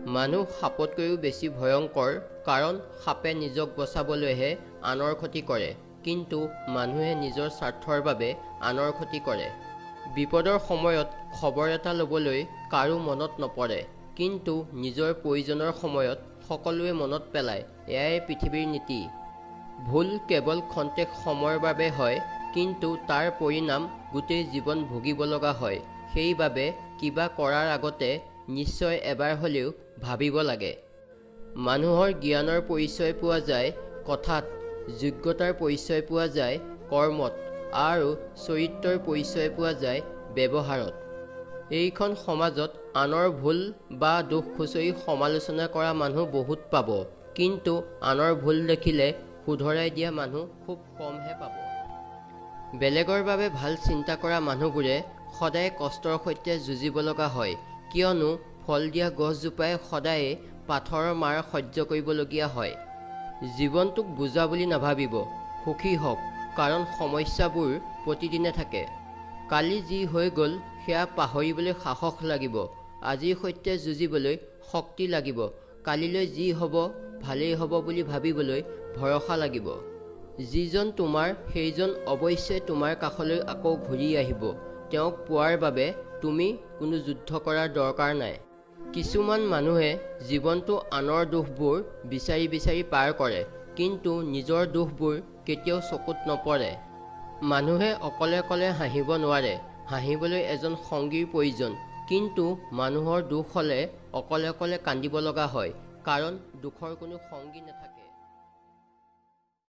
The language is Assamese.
মানুহ সাপতকৈও বেছি ভয়ংকৰ, কাৰণ সাপে নিজক বচাবলৈহে আনৰ ক্ষতি কৰে, কিন্তু মানুহে নিজৰ স্বাৰ্থৰ বাবে আনৰ ক্ষতি কৰে। বিপদৰ সময়ত খবৰ এটা ল'বলৈ কাৰো মনত নপৰে, কিন্তু নিজৰ প্ৰয়োজনৰ সময়ত সকলোৱে মনত পেলায়। এয়াই পৃথিৱীৰ নীতি। ভুল কেৱল খন্তেক সময়ৰ বাবে হয়, কিন্তু তাৰ পৰিণাম গোটেই জীৱন ভুগিব লগা হয়। সেইবাবে কিবা কৰাৰ আগতে নিশ্চয় এবাৰ হ'লেও ভাবিব লাগে। মানুহৰ জ্ঞানৰ পৰিচয় পোৱা যায় কথাত, যোগ্যতাৰ পৰিচয় পোৱা যায় কৰ্মত, আৰু চৰিত্ৰৰ পৰিচয় পোৱা যায় ব্যৱহাৰত। এইখন সমাজত আনৰ ভুল বা দোষ খুচৰি সমালোচনা কৰা মানুহ বহুত পাব, কিন্তু আনৰ ভুল দেখিলে শুধৰাই দিয়া মানুহ খুব কমহে পাব। বেলেগৰ বাবে ভাল চিন্তা কৰা মানুহবোৰে সদায় কষ্টৰ সৈতে যুঁজিব লগা হয়, কিয়নো ফল দিয়া গছজোপাই সদায়ে পাথৰৰ মাৰ সহ্য কৰিবলগীয়া হয়। জীৱনটোক বোজা বুলি নাভাবিব, সুখী হওক, কাৰণ সমস্যাবোৰ প্ৰতিদিনে থাকে। কালি যি হৈ গ'ল সেয়া পাহৰিবলৈ সাহস লাগিব। আজিৰ সৈতে যুঁজিবলৈ শক্তি লাগিব। কালিলৈ যি হ'ব ভালেই হ'ব বুলি ভাবিবলৈ ভৰসা লাগিব। যিজন তোমাৰ, সেইজন অৱশ্যে তোমাৰ কাষলৈ আকৌ ঘূৰি আহিব। তেওঁক পোৱাৰ বাবে তুমি কোনো যুদ্ধ কৰাৰ দৰকাৰ নাই। কিছুমান মানুহে জীৱনটো আনৰ দোষবোৰ বিচাৰি বিচাৰি পাৰ কৰে, কিন্তু নিজৰ দোষবোৰ কেতিয়াও চকুত নপৰে। মানুহে অকলে অকলে হাঁহিব নোৱাৰে, হাঁহিবলৈ এজন সংগীৰ প্ৰয়োজন। কিন্তু মানুহৰ দুখ হ'লে অকলে অকলে কান্দিব লগা হয়, কাৰণ দুখৰ কোনো সংগী নাথাকে।